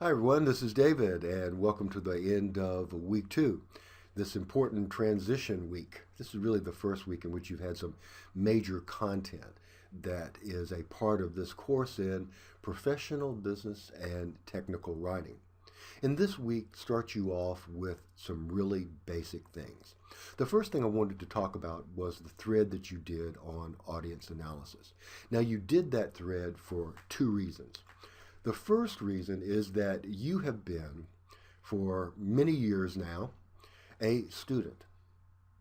Hi, everyone. This is David, and welcome to the end of week two, this important transition week. This is really the first week in which you've had some major content that is a part of this course in professional business and technical writing. And this week starts you off with some really basic things. The first thing I wanted to talk about was the thread that you did on audience analysis. Now, you did that thread for two reasons. The first reason is that you have been, for many years now, a student,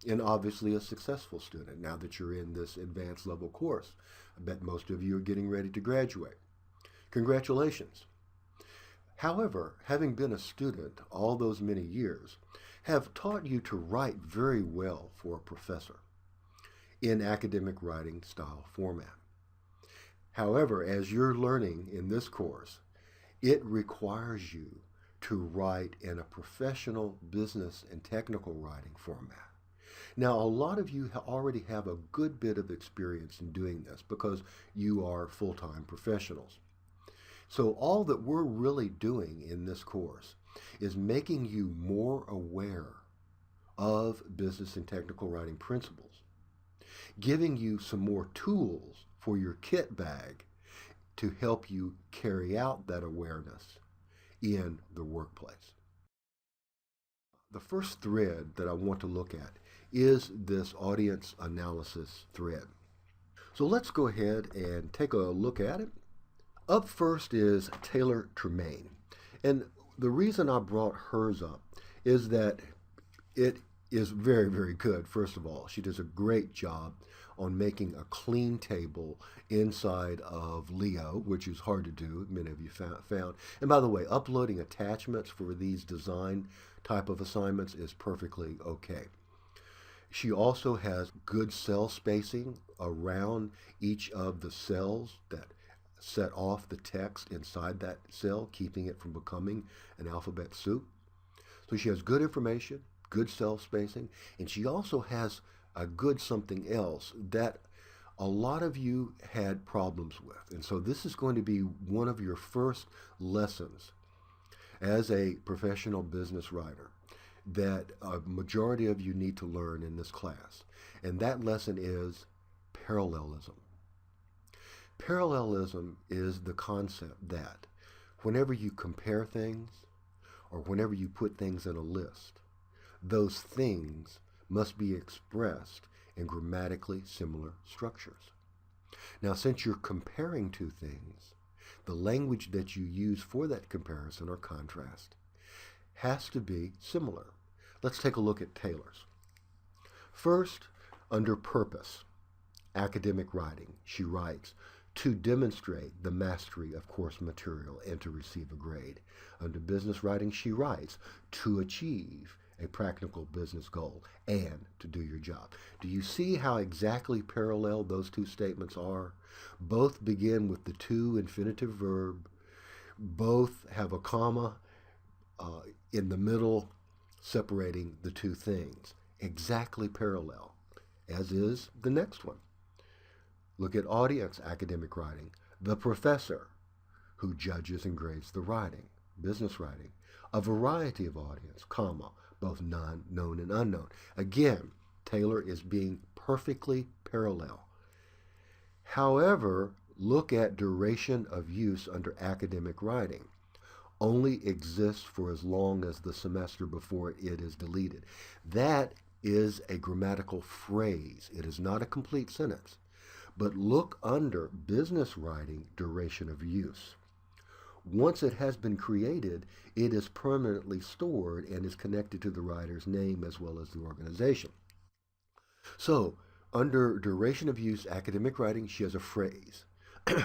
and obviously a successful student now that you're in this advanced level course. I bet most of you are getting ready to graduate. Congratulations. However, having been a student all those many years, have taught you to write very well for a professor in academic writing style format. However, as you're learning in this course, it requires you to write in a professional business and technical writing format. Now, a lot of you already have a good bit of experience in doing this because you are full-time professionals. So all that we're really doing in this course is making you more aware of business and technical writing principles, giving you some more tools for your kit bag to help you carry out that awareness in the workplace. The first thread that I want to look at is this audience analysis thread. So let's go ahead and take a look at it. Up first is Taylor Tremaine. And the reason I brought hers up is that it is very, very good. First of all, she does a great job on making a clean table inside of Leo, which is hard to do, many of you found. And by the way, uploading attachments for these design type of assignments is perfectly okay. She also has good cell spacing around each of the cells that set off the text inside that cell, keeping it from becoming an alphabet soup. So she has good information, good cell spacing, and she also has a good something else that a lot of you had problems with. And so this is going to be one of your first lessons as a professional business writer that a majority of you need to learn in this class. And that lesson is parallelism. Parallelism is the concept that whenever you compare things or whenever you put things in a list, those things must be expressed in grammatically similar structures. Now, since you're comparing two things, the language that you use for that comparison or contrast has to be similar. Let's take a look at Taylor's. First, under purpose, academic writing, she writes, to demonstrate the mastery of course material and to receive a grade. Under business writing, she writes, to achieve a practical business goal and to do your job. Do you see how exactly parallel those two statements are? Both begin with the to infinitive verb. Both have a comma in the middle separating the two things. Exactly parallel, as is the next one. Look at audience academic writing. The professor who judges and grades the writing. Business writing. A variety of audience, comma, both known and unknown. Again, Taylor is being perfectly parallel. However, look at duration of use under academic writing. Only exists for as long as the semester before it is deleted. That is a grammatical phrase. It is not a complete sentence. But look under business writing duration of use. Once it has been created, it is permanently stored and is connected to the writer's name as well as the organization. So, under duration of use, academic writing, she has a phrase.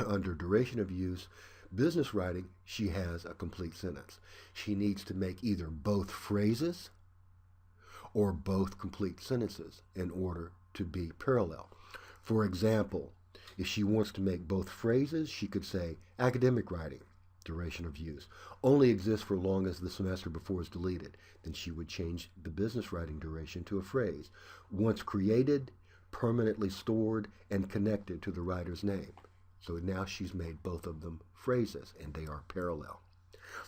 Under duration of use, business writing, she has a complete sentence. She needs to make either both phrases or both complete sentences in order to be parallel. For example, if she wants to make both phrases, she could say academic writing, duration of use, only exists for long as the semester before is deleted. Then she would change the business writing duration to a phrase. Once created, permanently stored, and connected to the writer's name. So now she's made both of them phrases, and they are parallel.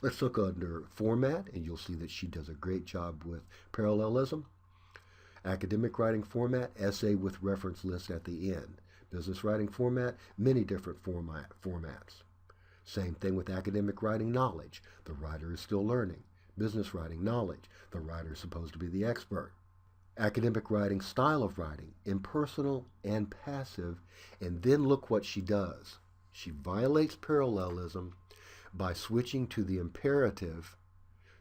Let's look under format, and you'll see that she does a great job with parallelism. Academic writing format, essay with reference list at the end. Business writing format, many different formats. Same thing with academic writing knowledge. The writer is still learning. Business writing knowledge. The writer is supposed to be the expert. Academic writing style of writing, impersonal and passive. And then look what she does. She violates parallelism by switching to the imperative.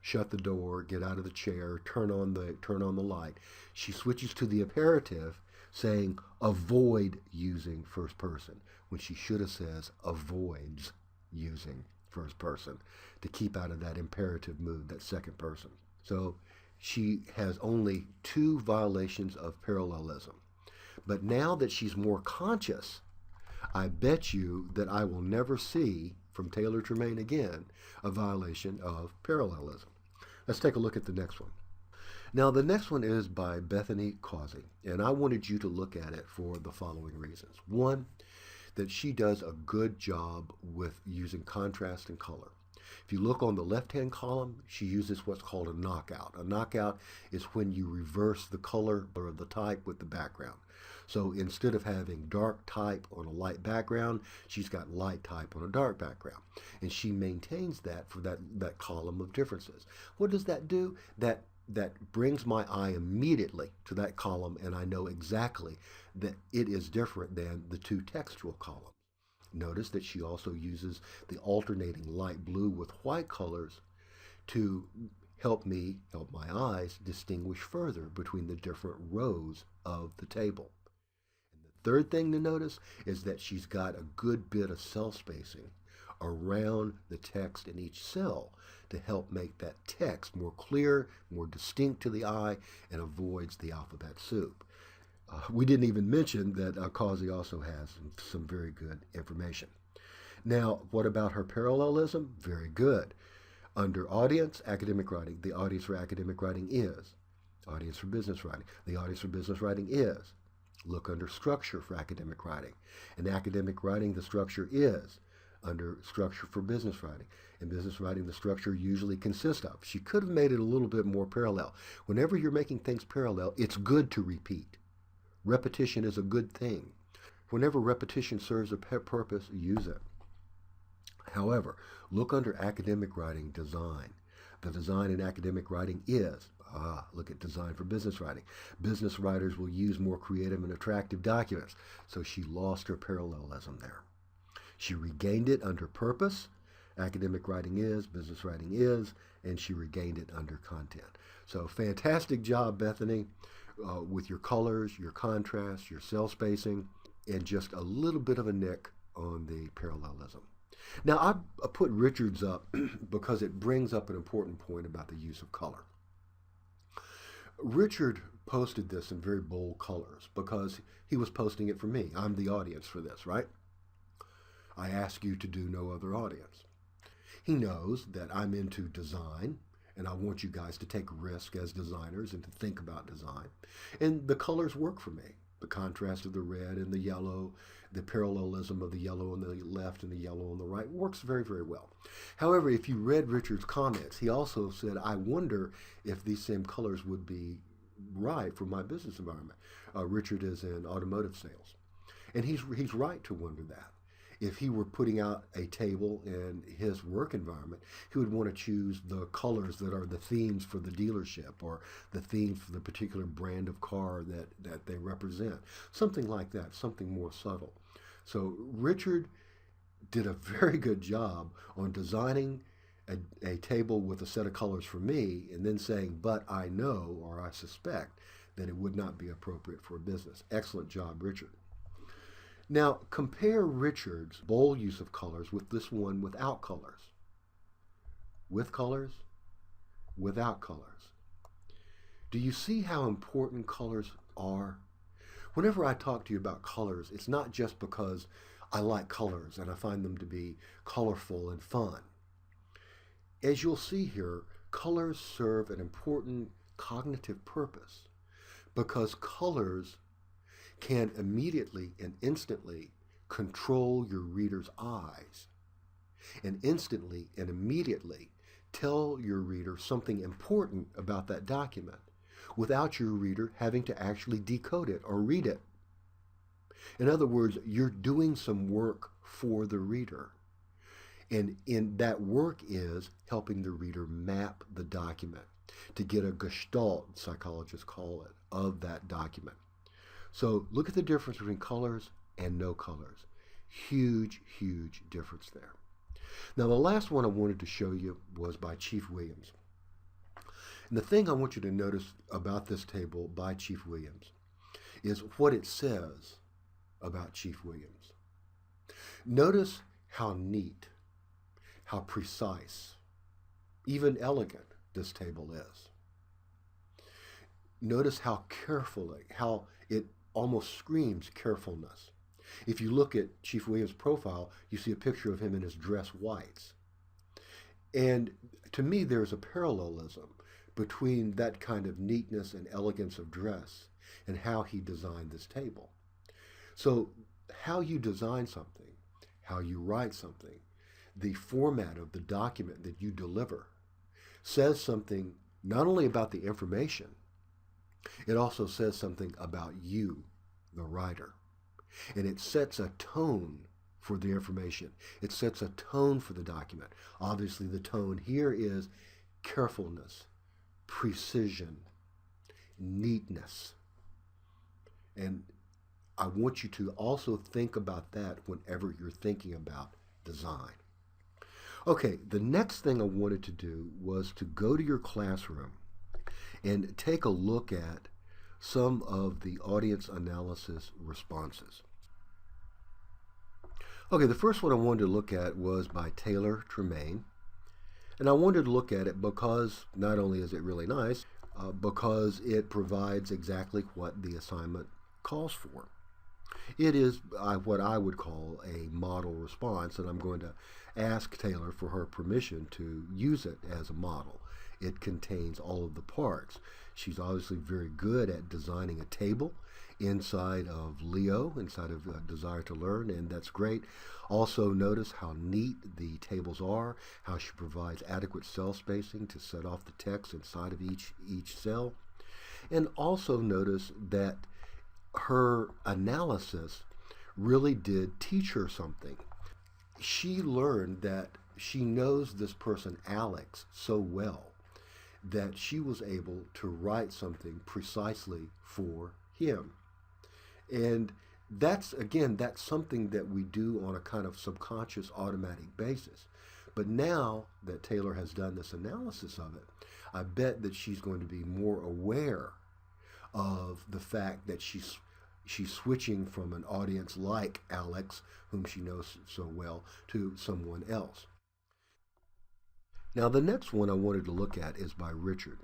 Shut the door, get out of the chair, turn on the light. She switches to the imperative, saying avoid using first person, when she should have says avoids using first person, to keep out of that imperative mood, that second person. So she has only 2 violations of parallelism. But now that she's more conscious, I bet you that I will never see from Taylor Tremaine again a violation of parallelism. Let's take a look at the next one. Now, the next one is by Bethany Causey, and I wanted you to look at it for the following reasons. One, that she does a good job with using contrast and color. If you look on the left-hand column, she uses what's called a knockout. A knockout is when you reverse the color or the type with the background. So instead of having dark type on a light background, she's got light type on a dark background. And she maintains that for that column of differences. What does that do? That brings my eye immediately to that column, and I know exactly that it is different than the 2 textual columns. Notice that she also uses the alternating light blue with white colors to help my eyes distinguish further between the different rows of the table. And the third thing to notice is that she's got a good bit of cell spacing around the text in each cell to help make that text more clear, more distinct to the eye, and avoids the alphabet soup. We didn't even mention that Causey also has some very good information. Now, what about her parallelism? Very good. Under audience, academic writing, the audience for academic writing is. Audience for business writing, the audience for business writing is. Look under structure for academic writing. In academic writing, the structure is. Under structure for business writing. In business writing, the structure usually consists of. She could have made it a little bit more parallel. Whenever you're making things parallel, it's good to repeat. Repetition is a good thing. Whenever repetition serves a purpose, use it. However, look under academic writing design. The design in academic writing is, look at design for business writing. Business writers will use more creative and attractive documents. So she lost her parallelism there. She regained it under purpose. Academic writing is, business writing is, and she regained it under content. So fantastic job, Bethany. With your colors, your contrast, your cell spacing, and just a little bit of a nick on the parallelism. Now, I put Richards up because it brings up an important point about the use of color. Richard posted this in very bold colors because he was posting it for me. I'm the audience for this, right? I ask you to do no other audience. He knows that I'm into design, and I want you guys to take risk as designers and to think about design. And the colors work for me. The contrast of the red and the yellow, the parallelism of the yellow on the left and the yellow on the right works very, very well. However, if you read Richard's comments, he also said, I wonder if these same colors would be right for my business environment. Richard is in automotive sales. And he's right to wonder that. If he were putting out a table in his work environment, he would want to choose the colors that are the themes for the dealership or the themes for the particular brand of car that they represent. Something like that, something more subtle. So Richard did a very good job on designing a table with a set of colors for me and then saying, but I know or I suspect that it would not be appropriate for a business. Excellent job, Richard. Now, compare Richard's bold use of colors with this one without colors. With colors, without colors. Do you see how important colors are? Whenever I talk to you about colors, it's not just because I like colors and I find them to be colorful and fun. As you'll see here, colors serve an important cognitive purpose because colors can immediately and instantly control your reader's eyes. and instantly and immediately tell your reader something important about that document without your reader having to actually decode it or read it. In other words, you're doing some work for the reader. And in that work is helping the reader map the document to get a gestalt, psychologists call it, of that document. So look at the difference between colors and no colors. Huge, huge difference there. Now the last one I wanted to show you was by Chief Williams. And the thing I want you to notice about this table by Chief Williams is what it says about Chief Williams. Notice how neat, how precise, even elegant this table is. Notice how carefully, how it almost screams carefulness. If you look at Chief Williams' profile, you see a picture of him in his dress whites. And to me, there's a parallelism between that kind of neatness and elegance of dress and how he designed this table. So how you design something, how you write something, the format of the document that you deliver says something not only about the information, it also says something about you, the writer. And it sets a tone for the information. It sets a tone for the document. Obviously, the tone here is carefulness, precision, neatness. And I want you to also think about that whenever you're thinking about design. Okay, the next thing I wanted to do was to go to your classroom and take a look at some of the audience analysis responses. Okay, the first one I wanted to look at was by Taylor Tremaine. And I wanted to look at it because not only is it really nice, because it provides exactly what the assignment calls for. It is what I would call a model response, and I'm going to ask Taylor for her permission to use it as a model. It contains all of the parts. She's obviously very good at designing a table inside of Leo, inside of Desire to Learn, and that's great. Also notice how neat the tables are, how she provides adequate cell spacing to set off the text inside of each cell. And also notice that her analysis really did teach her something. She learned that she knows this person, Alex, so well that she was able to write something precisely for him. And that's something that we do on a kind of subconscious automatic basis. But now that Taylor has done this analysis of it, I bet that she's going to be more aware of the fact that she's switching from an audience like Alex, whom she knows so well, to someone else. Now the next one I wanted to look at is by Richard.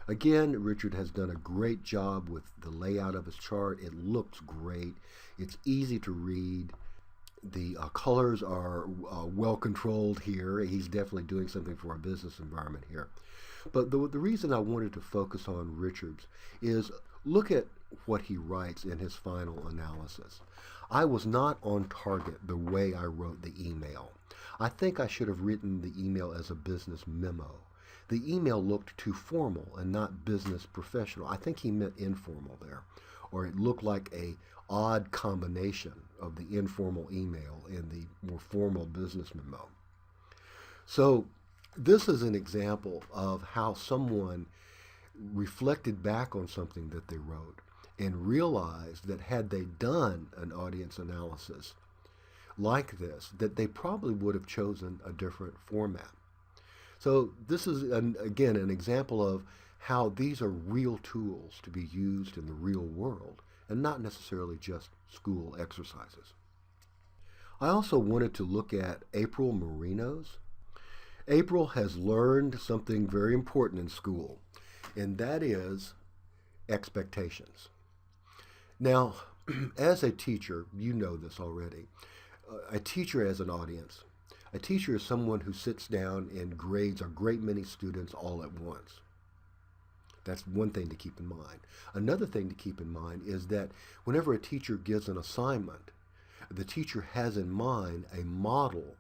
Again, Richard has done a great job with the layout of his chart. It looks great. It's easy to read. The colors are well controlled here. He's definitely doing something for a business environment here. But the reason I wanted to focus on Richard's is look at what he writes in his final analysis. I was not on target the way I wrote the email. I think I should have written the email as a business memo. The email looked too formal and not business professional. I think he meant informal there, or it looked like a odd combination of the informal email and the more formal business memo. So this is an example of how someone reflected back on something that they wrote and realized that had they done an audience analysis like this, that they probably would have chosen a different format. So this is, again, an example of how these are real tools to be used in the real world and not necessarily just school exercises. I also wanted to look at April Marinos. April has learned something very important in school, and that is expectations. Now, as a teacher, you know this already, a teacher as an audience. A teacher is someone who sits down and grades a great many students all at once. That's one thing to keep in mind. Another thing to keep in mind is that whenever a teacher gives an assignment, the teacher has in mind a model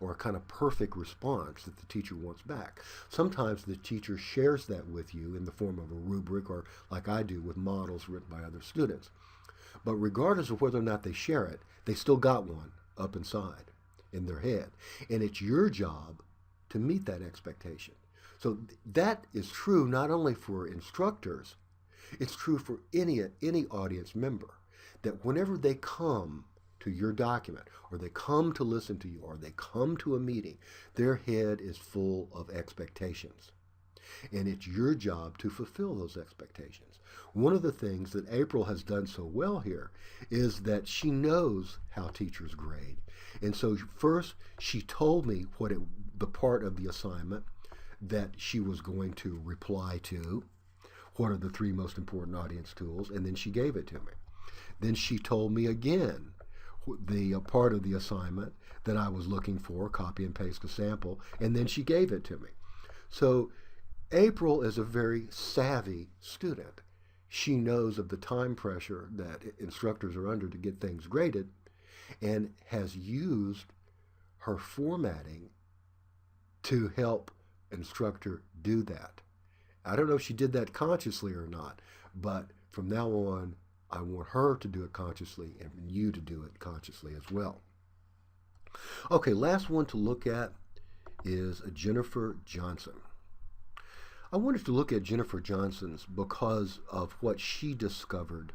or a kind of perfect response that the teacher wants back. Sometimes the teacher shares that with you in the form of a rubric, or like I do with models written by other students. But regardless of whether or not they share it, they still got one up inside in their head. And it's your job to meet that expectation. So that is true not only for instructors, it's true for any audience member, that whenever they come to your document, or they come to listen to you, or they come to a meeting, their head is full of expectations. And it's your job to fulfill those expectations. One of the things that April has done so well here is that she knows how teachers grade. And so first she told me the part of the assignment that she was going to reply to, what are the 3 most important audience tools, and then she gave it to me. Then she told me again the part of the assignment that I was looking for, copy and paste a sample, and then she gave it to me. So April is a very savvy student. She knows of the time pressure that instructors are under to get things graded, and has used her formatting to help instructor do that. I don't know if she did that consciously or not, but from now on, I want her to do it consciously and you to do it consciously as well. Okay, last one to look at is Jennifer Johnson. I wanted to look at Jennifer Johnson's because of what she discovered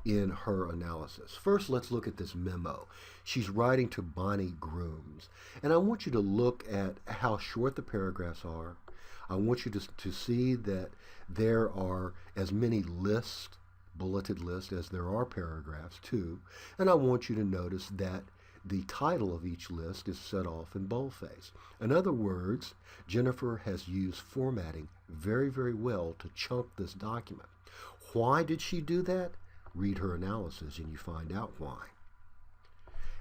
in her analysis. First, let's look at this memo. She's writing to Bonnie Grooms, and I want you to look at how short the paragraphs are. I want you to see that there are as many bulleted lists as there are paragraphs too, and I want you to notice that the title of each list is set off in boldface. In other words, Jennifer has used formatting very, very well to chunk this document. Why did she do that? Read her analysis and you find out why.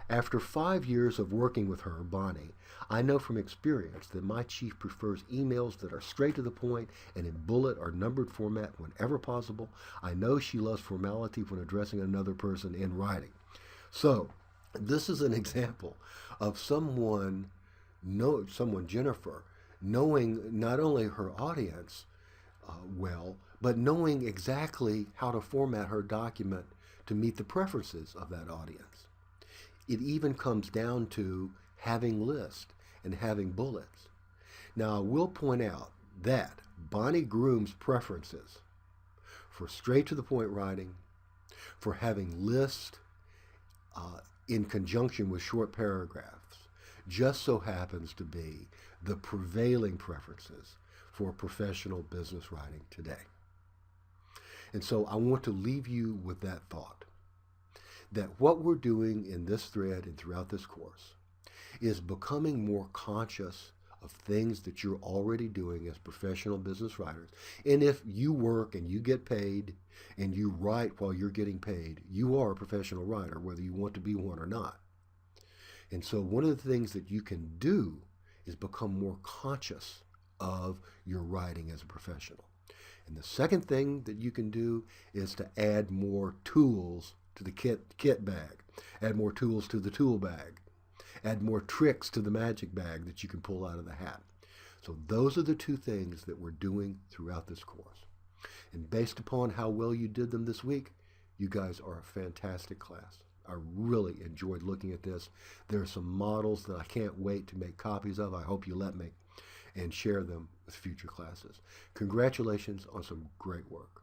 After 5 years of working with her, Bonnie, I know from experience that my chief prefers emails that are straight to the point and in bullet or numbered format whenever possible. I know she loves formality when addressing another person in writing. So, this is an example of someone, Jennifer, knowing not only her audience well, but knowing exactly how to format her document to meet the preferences of that audience. It even comes down to having lists and having bullets. Now, I will point out that Bonnie Groom's preferences for straight-to-the-point writing, for having lists in conjunction with short paragraphs, just so happens to be the prevailing preferences for professional business writing today. And so I want to leave you with that thought, that what we're doing in this thread and throughout this course is becoming more conscious of things that you're already doing as professional business writers. And if you work and you get paid and you write while you're getting paid, you are a professional writer, whether you want to be one or not. And so one of the things that you can do is become more conscious of your writing as a professional. And the second thing that you can do is to add more tools to the kit bag, add more tools to the tool bag, add more tricks to the magic bag that you can pull out of the hat. So those are the 2 things that we're doing throughout this course. And based upon how well you did them this week, you guys are a fantastic class. I really enjoyed looking at this. There are some models that I can't wait to make copies of. I hope you let me, and share them with future classes. Congratulations on some great work.